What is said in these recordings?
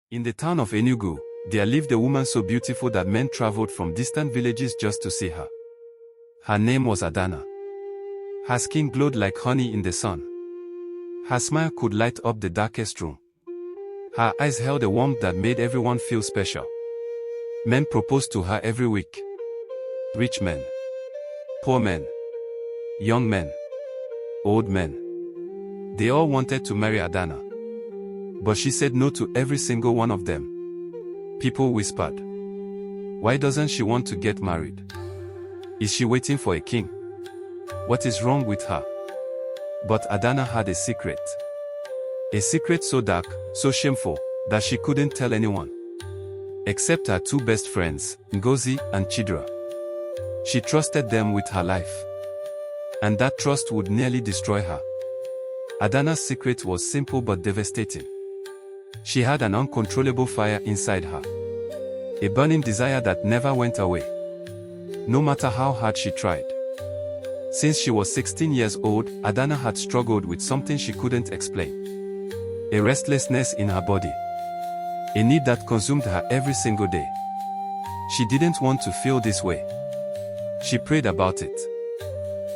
In the town of Enugu, there lived a woman so beautiful that men traveled from distant villages just to see her. Her name was Adanna. Her skin glowed like honey in the sun. Her smile could light up the darkest room. Her eyes held a warmth that made everyone feel special. Men proposed to her every week. Rich men, poor men, young men, old men. They all wanted to marry Adanna. But she said no to every single one of them. People whispered, "Why doesn't she want to get married? Is she waiting for a king? What is wrong with her?" But Adanna had a secret. A secret so dark, so shameful, that she couldn't tell anyone. Except her two best friends, Ngozi and Chidera. She trusted them with her life. And that trust would nearly destroy her. Adanna's secret was simple but devastating. She had an uncontrollable fire inside her. A burning desire that never went away. No matter how hard she tried. Since she was 16 years old, Adanna had struggled with something she couldn't explain. A restlessness in her body. A need that consumed her every single day. She didn't want to feel this way. She prayed about it.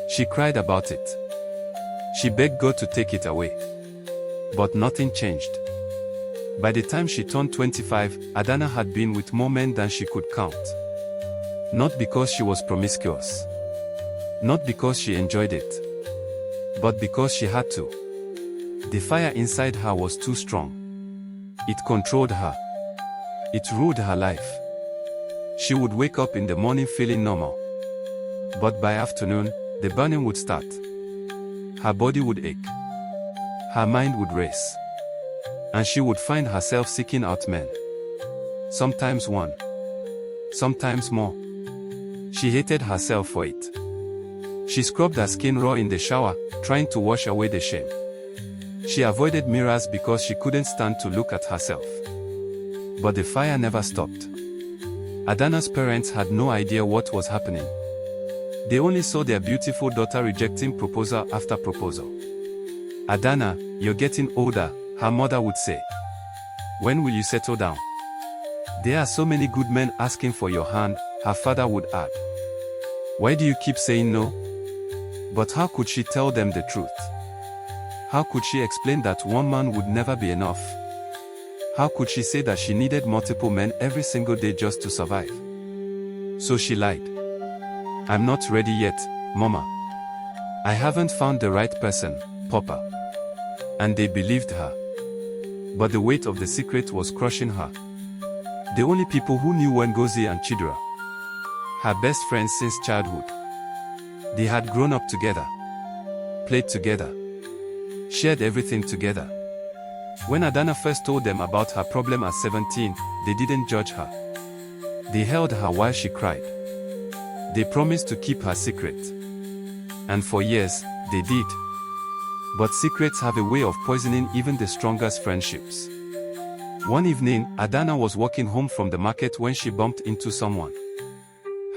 She cried about it. She begged God to take it away. But nothing changed. By the time she turned 25, Adanna had been with more men than she could count. Not because she was promiscuous. Not because she enjoyed it. But because she had to. The fire inside her was too strong. It controlled her. It ruled her life. She would wake up in the morning feeling normal. But by afternoon, the burning would start. Her body would ache. Her mind would race. And she would find herself seeking out men. Sometimes one. Sometimes more. She hated herself for it. She scrubbed her skin raw in the shower, trying to wash away the shame. She avoided mirrors because she couldn't stand to look at herself. But the fire never stopped. Adanna's parents had no idea what was happening. They only saw their beautiful daughter rejecting proposal after proposal. "Adanna, you're getting older," her mother would say. "When will you settle down? There are so many good men asking for your hand," her father would add. "Why do you keep saying no?" But how could she tell them the truth? How could she explain that one man would never be enough? How could she say that she needed multiple men every single day just to survive? So she lied. "I'm not ready yet, Mama. I haven't found the right person, Papa." And they believed her. But the weight of the secret was crushing her. The only people who knew were Ngozi and Chidera. Her best friends since childhood. They had grown up together. Played together. Shared everything together. When Adanna first told them about her problem at 17, they didn't judge her. They held her while she cried. They promised to keep her secret. And for years, they did. But secrets have a way of poisoning even the strongest friendships. One evening, Adanna was walking home from the market when she bumped into someone.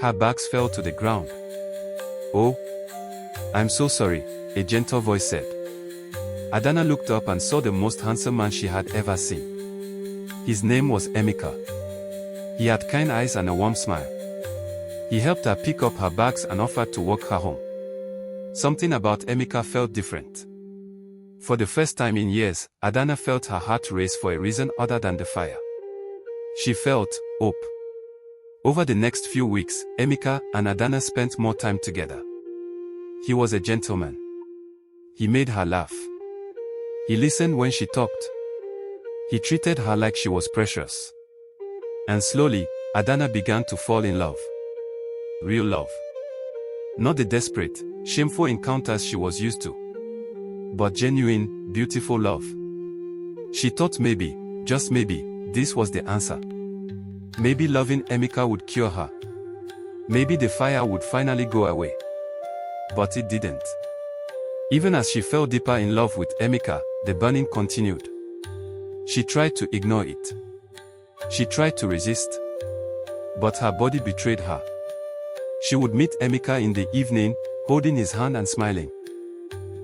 Her bags fell to the ground. "Oh, I'm so sorry," a gentle voice said. Adanna looked up and saw the most handsome man she had ever seen. His name was Emeka. He had kind eyes and a warm smile. He helped her pick up her bags and offered to walk her home. Something about Emeka felt different. For the first time in years, Adanna felt her heart race for a reason other than the fire. She felt hope. Over the next few weeks, Emeka and Adanna spent more time together. He was a gentleman. He made her laugh. He listened when she talked. He treated her like she was precious. And slowly, Adanna began to fall in love. Real love. Not the desperate, shameful encounters she was used to. But genuine, beautiful love. She thought maybe, just maybe, this was the answer. Maybe loving Emeka would cure her. Maybe the fire would finally go away. But it didn't. Even as she fell deeper in love with Emeka, the burning continued. She tried to ignore it. She tried to resist. But her body betrayed her. She would meet Emeka in the evening, holding his hand and smiling.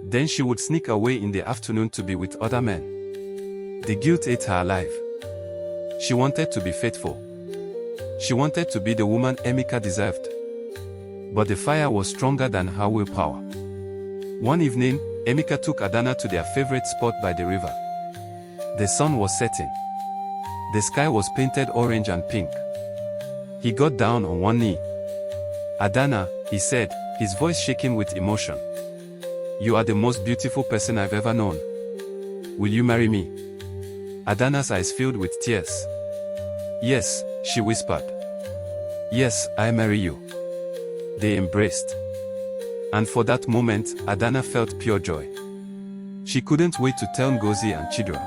Then she would sneak away in the afternoon to be with other men. The guilt ate her alive. She wanted to be faithful. She wanted to be the woman Emeka deserved. But the fire was stronger than her willpower. One evening, Emeka took Adanna to their favorite spot by the river. The sun was setting. The sky was painted orange and pink. He got down on one knee. "Adanna," he said, his voice shaking with emotion. "You are the most beautiful person I've ever known. Will you marry me?" Adanna's eyes filled with tears. "Yes," she whispered. "Yes, I marry you." They embraced. And for that moment, Adanna felt pure joy. She couldn't wait to tell Ngozi and Chidera.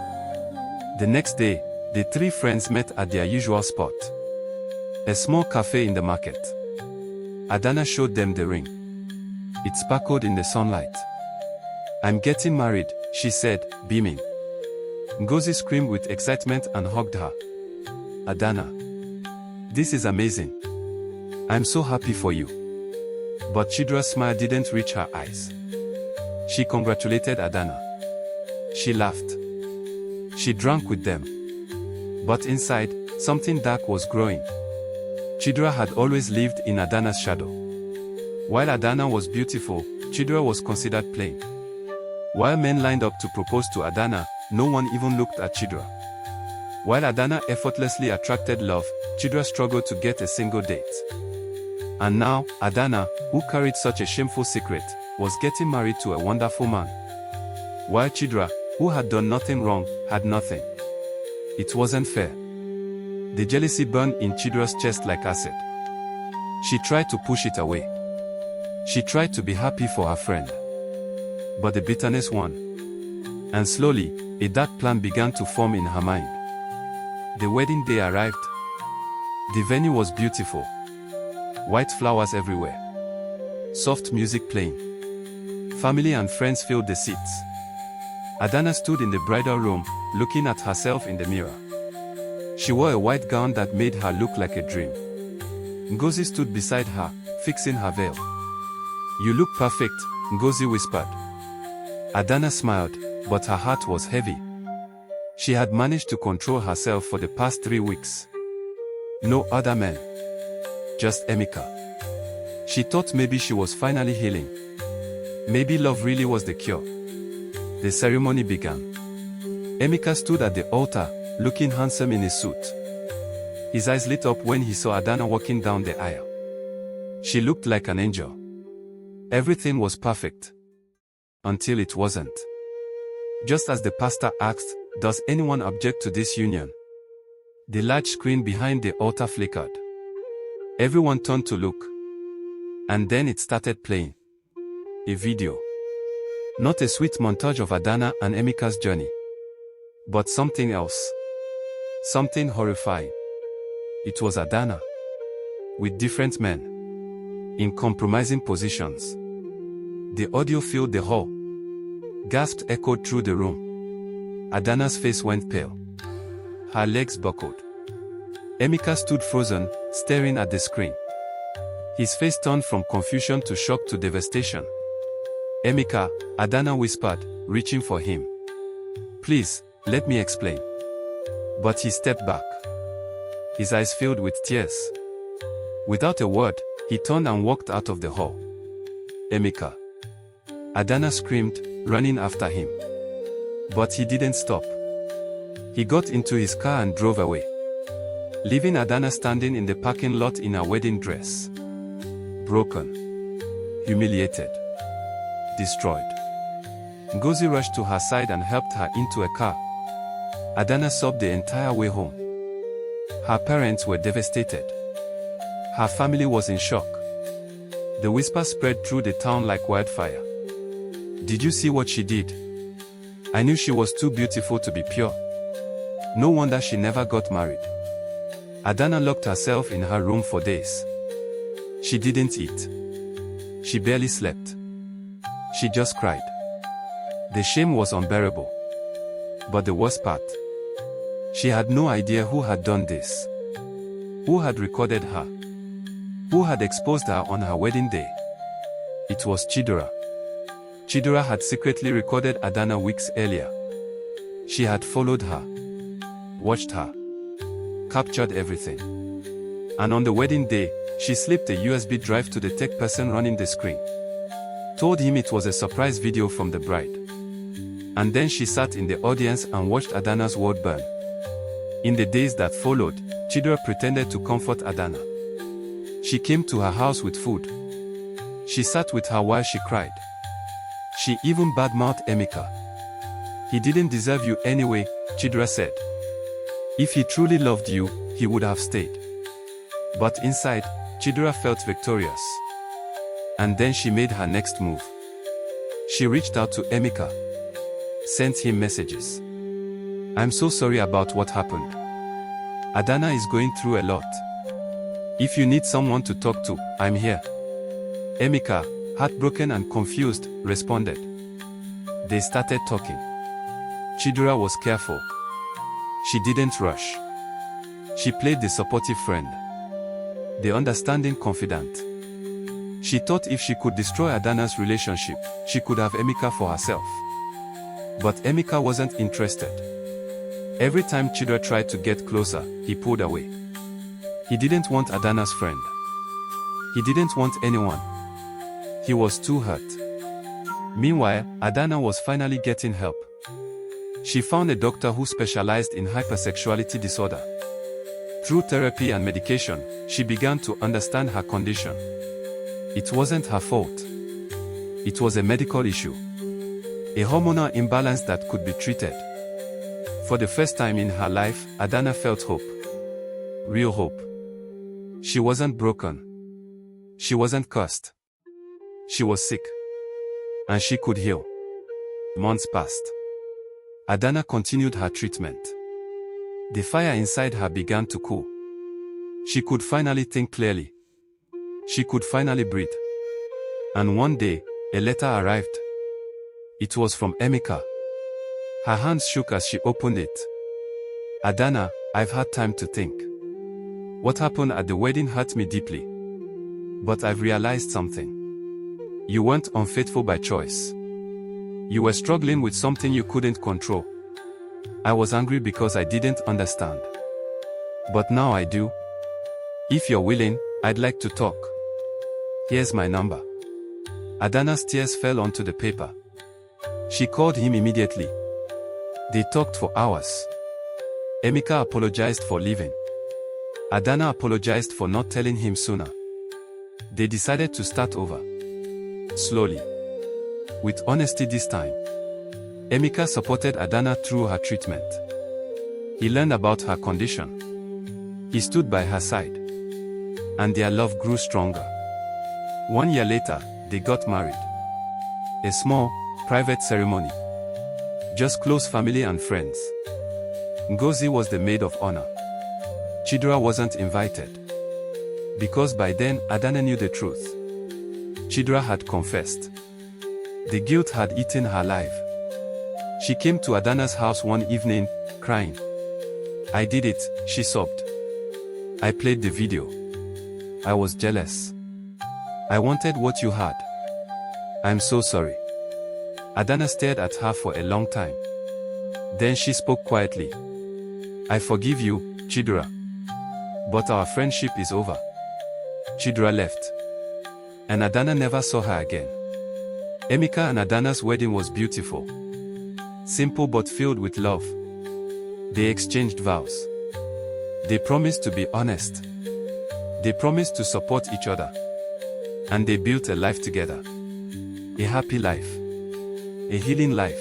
The next day, the three friends met at their usual spot. A small cafe in the market. Adanna showed them the ring. It sparkled in the sunlight. "I'm getting married," she said, beaming. Ngozi screamed with excitement and hugged her. "Adanna, this is amazing. I'm so happy for you." But Chidera's smile didn't reach her eyes. She congratulated Adanna. She laughed. She drank with them. But inside, something dark was growing. Chidera had always lived in Adanna's shadow. While Adanna was beautiful, Chidera was considered plain. While men lined up to propose to Adanna, no one even looked at Chidera. While Adanna effortlessly attracted love, Chidera struggled to get a single date. And now, Adanna, who carried such a shameful secret, was getting married to a wonderful man. While Chidera, who had done nothing wrong, had nothing. It wasn't fair. The jealousy burned in Chidera's chest like acid. She tried to push it away. She tried to be happy for her friend. But the bitterness won. And slowly, a dark plan began to form in her mind. The wedding day arrived. The venue was beautiful. White flowers everywhere. Soft music playing. Family and friends filled the seats. Adanna stood in the bridal room, looking at herself in the mirror. She wore a white gown that made her look like a dream. Ngozi stood beside her, fixing her veil. "You look perfect," Ngozi whispered. Adanna smiled, but her heart was heavy. She had managed to control herself for the past 3 weeks. No other man. Just Emeka. She thought maybe she was finally healing. Maybe love really was the cure. The ceremony began. Emeka stood at the altar, looking handsome in his suit. His eyes lit up when he saw Adanna walking down the aisle. She looked like an angel. Everything was perfect. Until it wasn't. Just as the pastor asked, "Does anyone object to this union?" The large screen behind the altar flickered. Everyone turned to look. And then it started playing. A video. Not a sweet montage of Adanna and Emeka's journey. But something else. Something horrifying. It was Adanna. With different men. In compromising positions. The audio filled the hall. Gasps echoed through the room. Adanna's face went pale. Her legs buckled. Emeka stood frozen, staring at the screen. His face turned from confusion to shock to devastation. "Emeka," Adanna whispered, reaching for him. "Please, let me explain." But he stepped back. His eyes filled with tears. Without a word, he turned and walked out of the hall. "Emeka!" Adanna screamed, running after him. But he didn't stop. He got into his car and drove away. Leaving Adanna standing in the parking lot in her wedding dress. Broken. Humiliated. Destroyed. Ngozi rushed to her side and helped her into a car. Adanna sobbed the entire way home. Her parents were devastated. Her family was in shock. The whisper spread through the town like wildfire. "Did you see what she did? I knew she was too beautiful to be pure. No wonder she never got married." Adanna locked herself in her room for days. She didn't eat. She barely slept. She just cried. The shame was unbearable. But the worst part, she had no idea who had done this. Who had recorded her? Who had exposed her on her wedding day? It was Chidera. Chidera had secretly recorded Adanna weeks earlier. She had followed her. Watched her. captured everything. And on the wedding day, she slipped a USB drive to the tech person running the screen. Told him it was a surprise video from the bride. And then she sat in the audience and watched Adanna's world burn. In the days that followed, Chidera pretended to comfort Adanna. She came to her house with food. She sat with her while she cried. She even badmouthed Emeka. He didn't deserve you anyway, Chidera said. If he truly loved you, he would have stayed. But inside, Chidera felt victorious. And then she made her next move. She reached out to Emeka. Sent him messages. I'm so sorry about what happened. Adanna is going through a lot. If you need someone to talk to, I'm here. Emeka, heartbroken and confused, responded. They started talking. Chidera was careful. She didn't rush. She played the supportive friend. The understanding confidant. She thought if she could destroy Adanna's relationship, she could have Emeka for herself. But Emeka wasn't interested. Every time Chidera tried to get closer, he pulled away. He didn't want Adanna's friend. He didn't want anyone. He was too hurt. Meanwhile, Adanna was finally getting help. She found a doctor who specialized in hypersexuality disorder. Through therapy and medication, she began to understand her condition. It wasn't her fault. It was a medical issue. A hormonal imbalance that could be treated. For the first time in her life, Adanna felt hope. Real hope. She wasn't broken. She wasn't cursed. She was sick. And she could heal. Months passed. Adanna continued her treatment. The fire inside her began to cool. She could finally think clearly. She could finally breathe. And one day, a letter arrived. It was from Emeka. Her hands shook as she opened it. Adanna, I've had time to think. What happened at the wedding hurt me deeply. But I've realized something. You weren't unfaithful by choice. You were struggling with something you couldn't control. I was angry because I didn't understand. But now I do. If you're willing, I'd like to talk. Here's my number. Adanna's tears fell onto the paper. She called him immediately. They talked for hours. Emeka apologized for leaving. Adanna apologized for not telling him sooner. They decided to start over. Slowly. With honesty this time. Emeka supported Adanna through her treatment. He learned about her condition. He stood by her side. And their love grew stronger. 1 year later, they got married. A small, private ceremony. Just close family and friends. Ngozi was the maid of honor. Chidera wasn't invited. Because by then, Adanna knew the truth. Chidera had confessed. The guilt had eaten her alive. She came to Adanna's house one evening, crying. I did it, she sobbed. I played the video. I was jealous. I wanted what you had. I'm so sorry. Adanna stared at her for a long time. Then she spoke quietly. I forgive you, Chidera. But our friendship is over. Chidera left. And Adanna never saw her again. Emeka and Adanna's wedding was beautiful. Simple but filled with love. They exchanged vows. They promised to be honest. They promised to support each other. And they built a life together. A happy life. A healing life.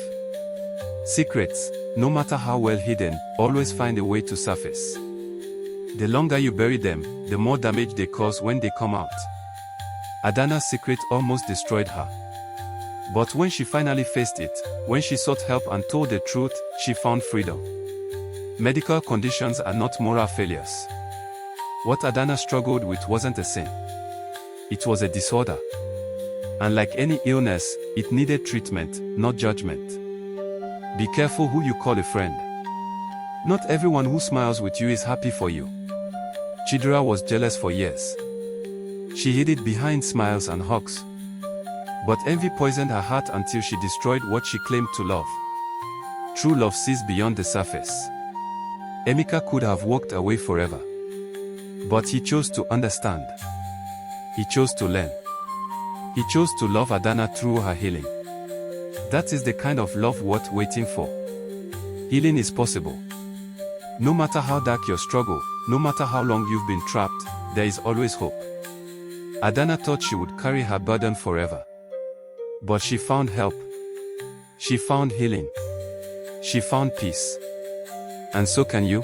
Secrets, no matter how well hidden, always find a way to surface. The longer you bury them, the more damage they cause when they come out. Adanna's secret almost destroyed her. But when she finally faced it, when she sought help and told the truth, she found freedom. Medical conditions are not moral failures. What Adanna struggled with wasn't a sin. It was a disorder. And like any illness, it needed treatment, not judgment. Be careful who you call a friend. Not everyone who smiles with you is happy for you. Chidera was jealous for years. She hid it behind smiles and hugs. But envy poisoned her heart until she destroyed what she claimed to love. True love sees beyond the surface. Emeka could have walked away forever. But he chose to understand. He chose to learn. He chose to love Adanna through her healing. That is the kind of love worth waiting for. Healing is possible. No matter how dark your struggle, no matter how long you've been trapped, there is always hope. Adanna thought she would carry her burden forever. But she found help. She found healing. She found peace. And so can you?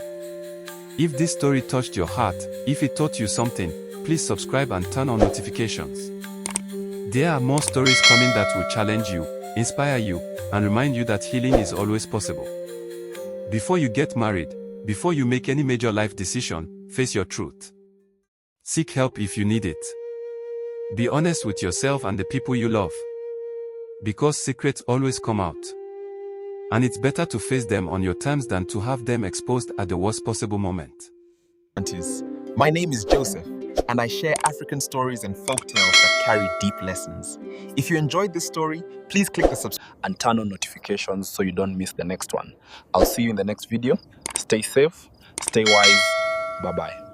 If this story touched your heart, if it taught you something, please subscribe and turn on notifications. There are more stories coming that will challenge you, inspire you, and remind you that healing is always possible. Before you get married, before you make any major life decision, face your truth. Seek help if you need it. Be honest with yourself and the people you love. Because secrets always come out. And it's better to face them on your terms than to have them exposed at the worst possible moment. My name is Joseph, and I share African stories and folktales that carry deep lessons. If you enjoyed this story, please click the subscribe and turn on notifications so you don't miss the next one. I'll see you in the next video. Stay safe, stay wise. Bye-bye.